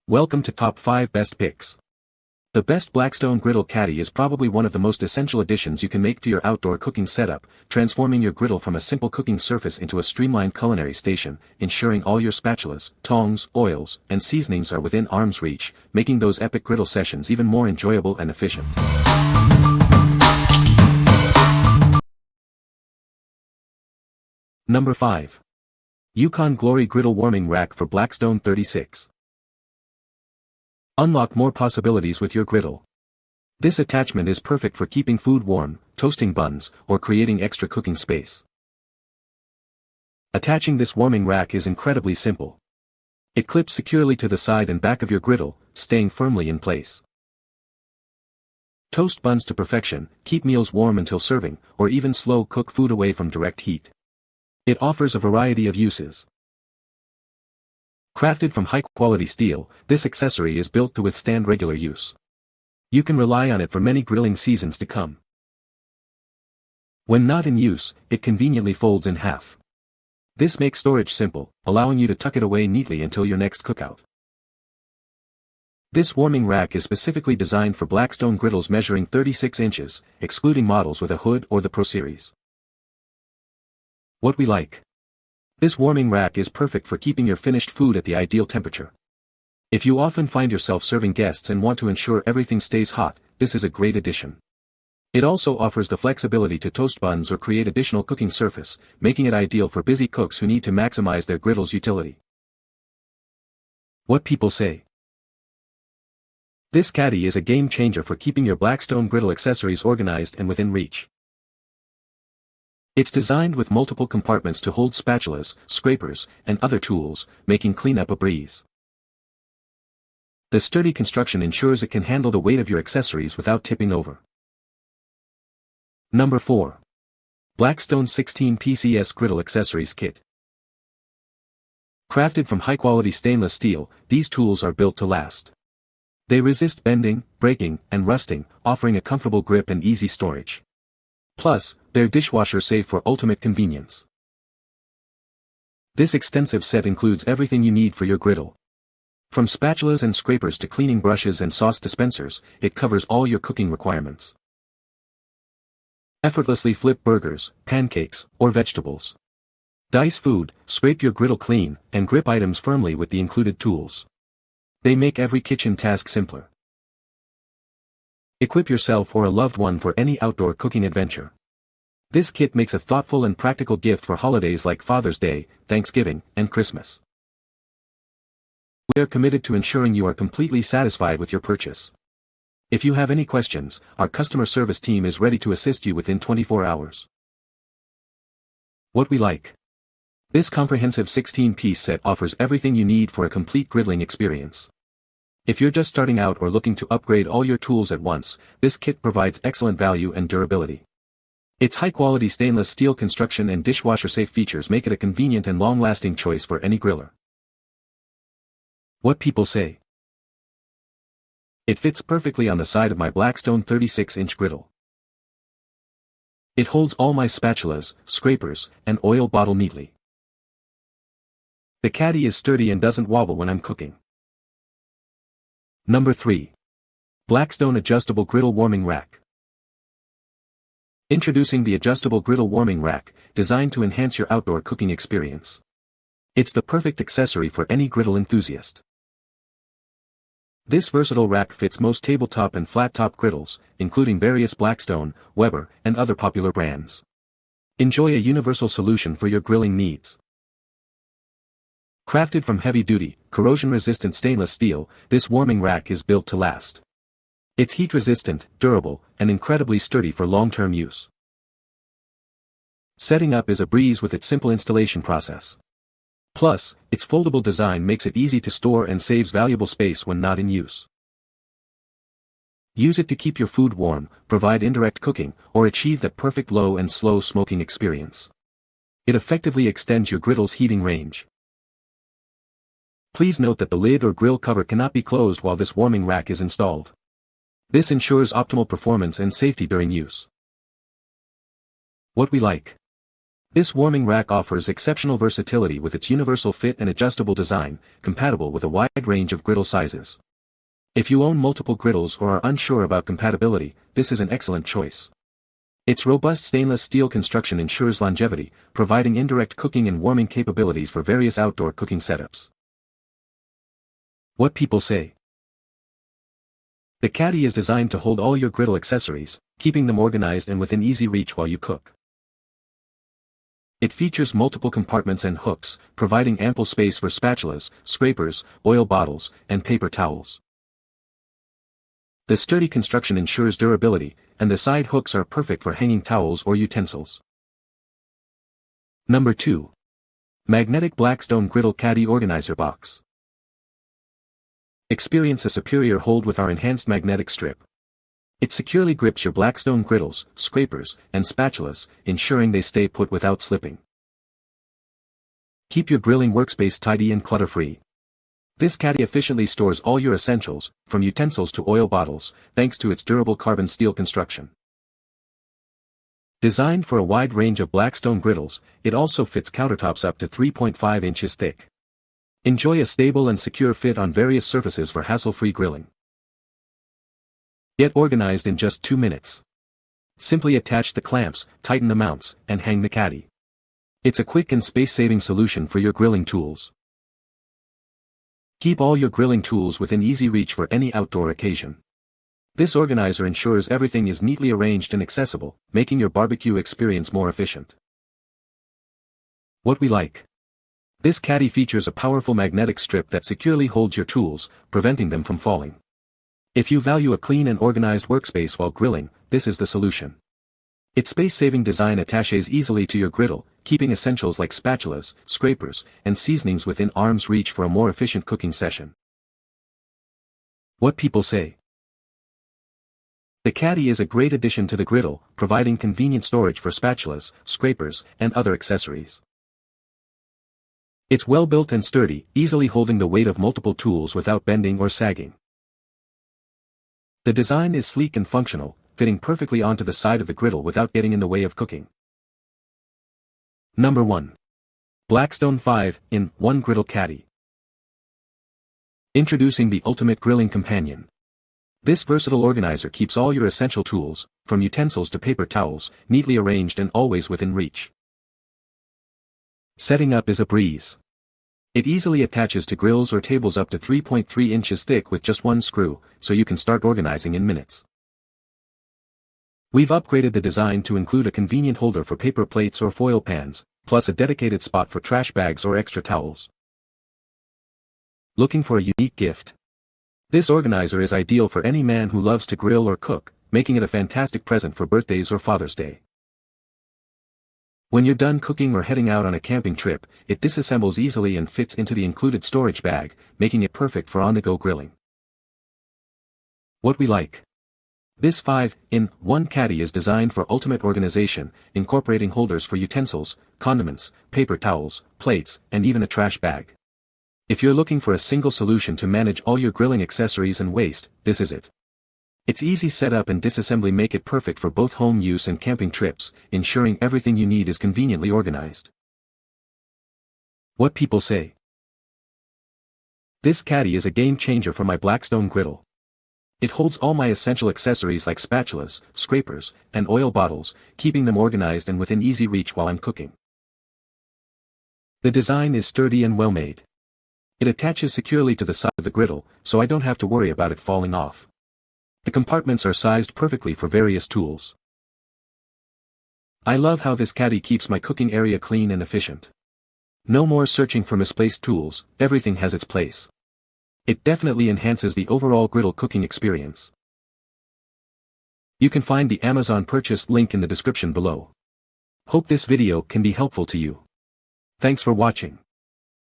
Welcome to Top 5 Best Picks. The best Blackstone Griddle Caddy is probably one of the most essential additions you can make to your outdoor cooking setup, transforming your griddle from a simple cooking surface into a streamlined culinary station, ensuring all your spatulas, tongs, oils, and seasonings are within arm's reach, making those epic griddle sessions even more enjoyable and efficient. Number 5. Yukon Glory Griddle Warming Rack for Blackstone 36. Unlock more possibilities with your griddle. This attachment is perfect for keeping food warm, toasting buns, or creating extra cooking space. Attaching this warming rack is incredibly simple. It clips securely to the side and back of your griddle, staying firmly in place. Toast buns to perfection, keep meals warm until serving, or even slow cook food away from direct heat. It offers a variety of uses. Crafted from high-quality steel, this accessory is built to withstand regular use. You can rely on it for many grilling seasons to come. When not in use, it conveniently folds in half. This makes storage simple, allowing you to tuck it away neatly until your next cookout. This warming rack is specifically designed for Blackstone griddles measuring 36 inches, excluding models with a hood or the Pro Series. What we like. This warming rack is perfect for keeping your finished food at the ideal temperature. If you often find yourself serving guests and want to ensure everything stays hot, this is a great addition. It also offers the flexibility to toast buns or create additional cooking surface, making it ideal for busy cooks who need to maximize their griddle's utility. What people say. This caddy is a game changer for keeping your Blackstone griddle accessories organized and within reach. It's designed with multiple compartments to hold spatulas, scrapers, and other tools, making cleanup a breeze. The sturdy construction ensures it can handle the weight of your accessories without tipping over. Number 4. Blackstone 16 PCS Griddle Accessories Kit. Crafted from high-quality stainless steel, these tools are built to last. They resist bending, breaking, and rusting, offering a comfortable grip and easy storage. Plus, they're dishwasher safe for ultimate convenience. This extensive set includes everything you need for your griddle. From spatulas and scrapers to cleaning brushes and sauce dispensers, it covers all your cooking requirements. Effortlessly flip burgers, pancakes, or vegetables. Dice food, scrape your griddle clean, and grip items firmly with the included tools. They make every kitchen task simpler. Equip yourself or a loved one for any outdoor cooking adventure. This kit makes a thoughtful and practical gift for holidays like Father's Day, Thanksgiving, and Christmas. We are committed to ensuring you are completely satisfied with your purchase. If you have any questions, our customer service team is ready to assist you within 24 hours. What we like. This comprehensive 16-piece set offers everything you need for a complete griddling experience. If you're just starting out or looking to upgrade all your tools at once, this kit provides excellent value and durability. Its high-quality stainless steel construction and dishwasher-safe features make it a convenient and long-lasting choice for any griller. What people say. It fits perfectly on the side of my Blackstone 36-inch griddle. It holds all my spatulas, scrapers, and oil bottle neatly. The caddy is sturdy and doesn't wobble when I'm cooking. Number 3. Blackstone Adjustable Griddle Warming Rack. Introducing the Adjustable Griddle Warming Rack, designed to enhance your outdoor cooking experience. It's the perfect accessory for any griddle enthusiast. This versatile rack fits most tabletop and flat-top griddles, including various Blackstone, Weber, and other popular brands. Enjoy a universal solution for your grilling needs. Crafted from heavy-duty, corrosion-resistant stainless steel, this warming rack is built to last. It's heat-resistant, durable, and incredibly sturdy for long-term use. Setting up is a breeze with its simple installation process. Plus, its foldable design makes it easy to store and saves valuable space when not in use. Use it to keep your food warm, provide indirect cooking, or achieve that perfect low and slow smoking experience. It effectively extends your griddle's heating range. Please note that the lid or grill cover cannot be closed while this warming rack is installed. This ensures optimal performance and safety during use. What we like. This warming rack offers exceptional versatility with its universal fit and adjustable design, compatible with a wide range of griddle sizes. If you own multiple griddles or are unsure about compatibility, this is an excellent choice. Its robust stainless steel construction ensures longevity, providing indirect cooking and warming capabilities for various outdoor cooking setups. What people say. The Caddy is designed to hold all your griddle accessories, keeping them organized and within easy reach while you cook. It features multiple compartments and hooks, providing ample space for spatulas, scrapers, oil bottles, and paper towels. The sturdy construction ensures durability, and the side hooks are perfect for hanging towels or utensils. Number 2. Magnetic Blackstone Griddle Caddy Organizer Box. Experience a superior hold with our enhanced magnetic strip. It securely grips your Blackstone griddles, scrapers, and spatulas, ensuring they stay put without slipping. Keep your grilling workspace tidy and clutter-free. This caddy efficiently stores all your essentials, from utensils to oil bottles, thanks to its durable carbon steel construction. Designed for a wide range of Blackstone griddles, it also fits countertops up to 3.5 inches thick. Enjoy a stable and secure fit on various surfaces for hassle-free grilling. Get organized in just 2 minutes. Simply attach the clamps, tighten the mounts, and hang the caddy. It's a quick and space-saving solution for your grilling tools. Keep all your grilling tools within easy reach for any outdoor occasion. This organizer ensures everything is neatly arranged and accessible, making your barbecue experience more efficient. What we like. This caddy features a powerful magnetic strip that securely holds your tools, preventing them from falling. If you value a clean and organized workspace while grilling, this is the solution. Its space-saving design attaches easily to your griddle, keeping essentials like spatulas, scrapers, and seasonings within arm's reach for a more efficient cooking session. What people say. The caddy is a great addition to the griddle, providing convenient storage for spatulas, scrapers, and other accessories. It's well-built and sturdy, easily holding the weight of multiple tools without bending or sagging. The design is sleek and functional, fitting perfectly onto the side of the griddle without getting in the way of cooking. Number 1. Blackstone 5-in-1 Griddle Caddy. Introducing the ultimate grilling companion. This versatile organizer keeps all your essential tools, from utensils to paper towels, neatly arranged and always within reach. Setting up is a breeze. It easily attaches to grills or tables up to 3.3 inches thick with just one screw, so you can start organizing in minutes. We've upgraded the design to include a convenient holder for paper plates or foil pans, plus a dedicated spot for trash bags or extra towels. Looking for a unique gift? This organizer is ideal for any man who loves to grill or cook, making it a fantastic present for birthdays or Father's Day. When you're done cooking or heading out on a camping trip, it disassembles easily and fits into the included storage bag, making it perfect for on-the-go grilling. What we like. This 5-in-1 caddy is designed for ultimate organization, incorporating holders for utensils, condiments, paper towels, plates, and even a trash bag. If you're looking for a single solution to manage all your grilling accessories and waste, this is it. Its easy setup and disassembly make it perfect for both home use and camping trips, ensuring everything you need is conveniently organized. What people say. This caddy is a game changer for my Blackstone griddle. It holds all my essential accessories like spatulas, scrapers, and oil bottles, keeping them organized and within easy reach while I'm cooking. The design is sturdy and well made. It attaches securely to the side of the griddle, so I don't have to worry about it falling off. The compartments are sized perfectly for various tools. I love how this caddy keeps my cooking area clean and efficient. No more searching for misplaced tools, everything has its place. It definitely enhances the overall griddle cooking experience. You can find the Amazon purchase link in the description below. Hope this video can be helpful to you. Thanks for watching.